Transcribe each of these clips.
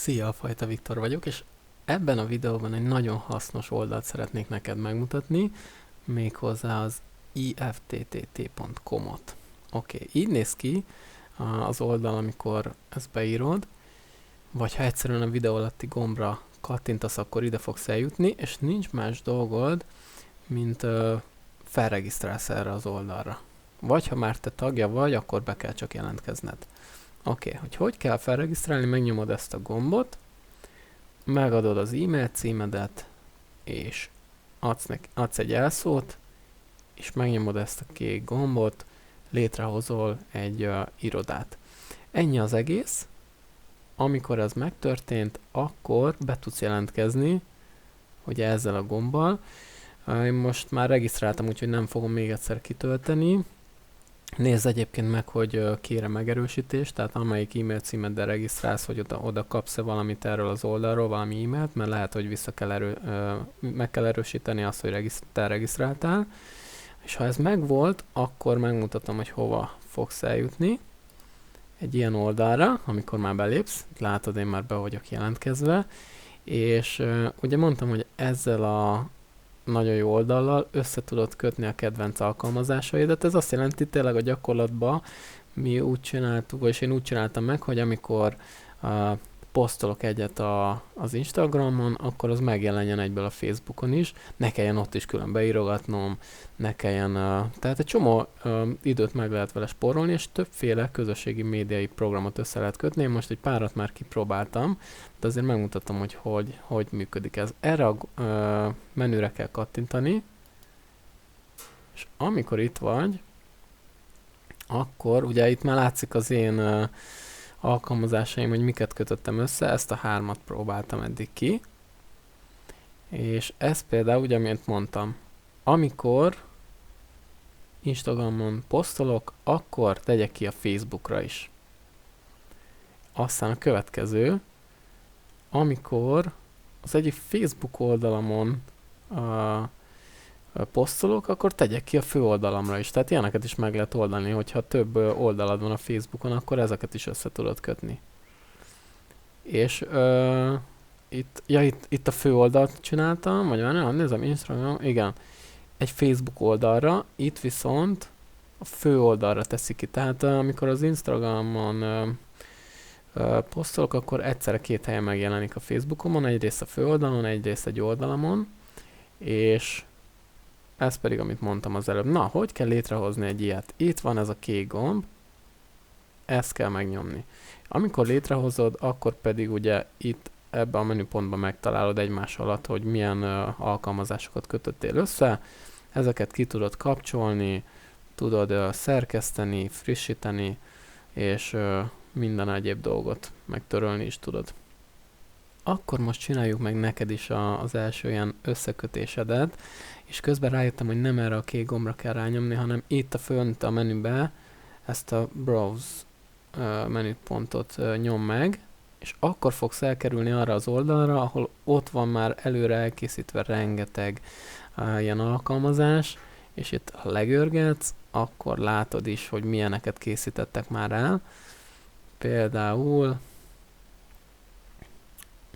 Szia, Fajta Viktor vagyok, és ebben a videóban egy nagyon hasznos oldalt szeretnék neked megmutatni, méghozzá az ifttt.com-ot. Oké, így néz ki az oldal, amikor ezt beírod, vagy ha egyszerűen a videó alatti gombra kattintasz, akkor ide fogsz eljutni, és nincs más dolgod, mint felregisztrálsz erre az oldalra. Vagy ha már te tagja vagy, akkor be kell csak jelentkezned. Oké, hogy kell felregisztrálni, megnyomod ezt a gombot, megadod az e-mail címedet, és adsz egy jelszót, és megnyomod ezt a kék gombot, létrehozol egy irodát. Ennyi az egész. Amikor ez megtörtént, akkor be tudsz jelentkezni, ugye ezzel a gombbal. Én most már regisztráltam, úgyhogy nem fogom még egyszer kitölteni. Nézd egyébként meg, hogy kére megerősítést, tehát amelyik e-mail címeddel regisztrálsz, hogy oda kapsz-e valamit erről az oldalról, valami e-mailt, mert lehet, hogy meg kell erősíteni azt, hogy te regisztráltál. És ha ez megvolt, akkor megmutatom, hogy hova fogsz eljutni. Egy ilyen oldalra, amikor már belépsz, látod, én már be vagyok jelentkezve, és ugye mondtam, hogy ezzel a nagyon jó oldallal össze tudod kötni a kedvenc alkalmazásaidat. Ez azt jelenti tényleg a gyakorlatban, mi úgy csináltuk, és én úgy csináltam meg, hogy amikor posztolok egyet az Instagramon, akkor az megjelenjen egyből a Facebookon is, ne kelljen ott is külön beírogatnom, ne kelljen, tehát egy csomó időt meg lehet vele spórolni, és többféle közösségi médiai programot össze lehet kötni. Én most egy párat már kipróbáltam, de azért megmutatom, hogy működik ez. Erre a menüre kell kattintani, és amikor itt vagy, akkor ugye itt már látszik az én alkalmazásaim, hogy miket kötöttem össze, ezt a 3-at próbáltam eddig ki, és ez például, ugye, amint mondtam, amikor Instagramon posztolok, akkor tegyek ki a Facebookra is. Aztán a következő, amikor az egyik Facebook oldalamon posztolok, akkor tegyek ki a fő oldalamra is. Tehát ilyeneket is meg lehet oldani, hogyha több oldalad van a Facebookon, akkor ezeket is össze tudod kötni. És itt a fő oldalt csináltam, vagy már nem, nézem, Instagram, igen, egy Facebook oldalra, itt viszont a fő oldalra teszik ki. Tehát amikor az Instagramon posztolok, akkor egyszerre 2 helyen megjelenik a Facebookomon, egyrészt a fő oldalon, egyrészt egy oldalamon, és ez pedig, amit mondtam az előbb. Na, hogy kell létrehozni egy ilyet? Itt van ez a kék gomb, ezt kell megnyomni. Amikor létrehozod, akkor pedig ugye itt ebben a menüpontban megtalálod egymás alatt, hogy milyen alkalmazásokat kötöttél össze. Ezeket ki tudod kapcsolni, tudod szerkeszteni, frissíteni, és minden egyéb dolgot megtörölni is tudod. Akkor most csináljuk meg neked is az első ilyen összekötésedet, és közben rájöttem, hogy nem erre a kék gombra kell rányomni, hanem itt a fönt a menübe ezt a Browse menüpontot nyom meg, és akkor fogsz elkerülni arra az oldalra, ahol ott van már előre elkészítve rengeteg ilyen alkalmazás, és itt ha legörgetsz, akkor látod is, hogy milyeneket készítettek már el. Például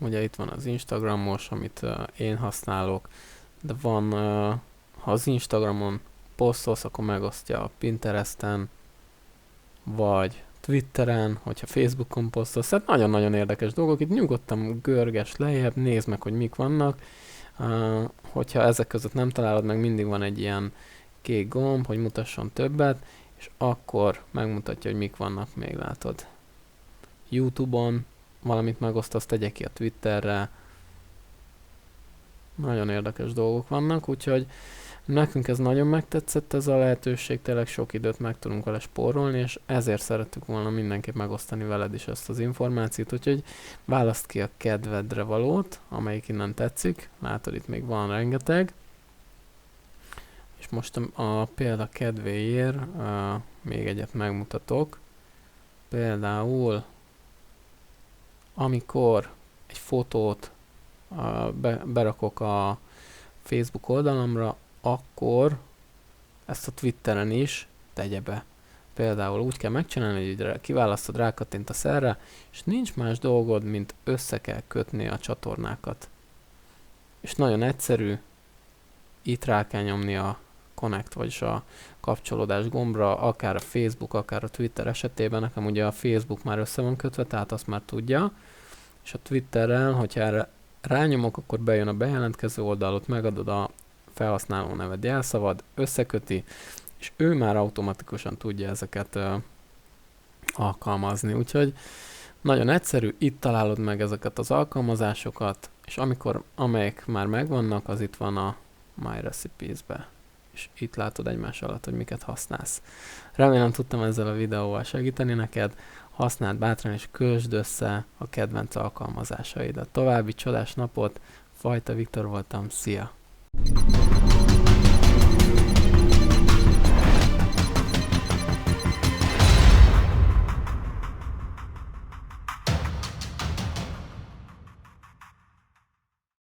ugye itt van az Instagramos, amit én használok, de van, ha az Instagramon posztolsz, akkor megosztja a Pinteresten, vagy Twitteren, hogyha Facebookon posztolsz, tehát nagyon-nagyon érdekes dolgok. Itt nyugodtan görges lejjebb, nézd meg, hogy mik vannak. Hogyha ezek között nem találod meg, mindig van egy ilyen kék gomb, hogy mutasson többet, és akkor megmutatja, hogy mik vannak még, látod. YouTube-on valamit megosztasz, tegye ki a Twitterre. Nagyon érdekes dolgok vannak, úgyhogy nekünk ez nagyon megtetszett, ez a lehetőség, tényleg sok időt meg tudunk vele spórolni, és ezért szerettük volna mindenképp megosztani veled is ezt az információt, úgyhogy választ ki a kedvedre valót, amelyik innen tetszik, látod, itt még van rengeteg, és most a példa kedvéért még egyet megmutatok, például amikor egy fotót berakok a Facebook oldalamra, akkor ezt a Twitteren is tegye be. például úgy kell megcsinálni, hogy kiválasztod, rákattintasz erre, és nincs más dolgod, mint össze kell kötni a csatornákat. És nagyon egyszerű, itt rá kell nyomni a Connect, vagyis a kapcsolódás gombra, akár a Facebook, akár a Twitter esetében. Nekem ugye a Facebook már össze van kötve, tehát azt már tudja. És a Twitterrel, hogyha erre rányomok, akkor bejön a bejelentkező oldalot, megadod a felhasználó neved, jelszavad, összeköti, és ő már automatikusan tudja ezeket alkalmazni. Úgyhogy nagyon egyszerű, itt találod meg ezeket az alkalmazásokat, és amelyek már megvannak, az itt van a My Recipes-be. És itt látod egymás alatt, hogy miket használsz. Remélem tudtam ezzel a videóval segíteni neked, használd bátran és költsd össze a kedvenc alkalmazásaidat. További csodás napot, Fajta Viktor voltam, szia!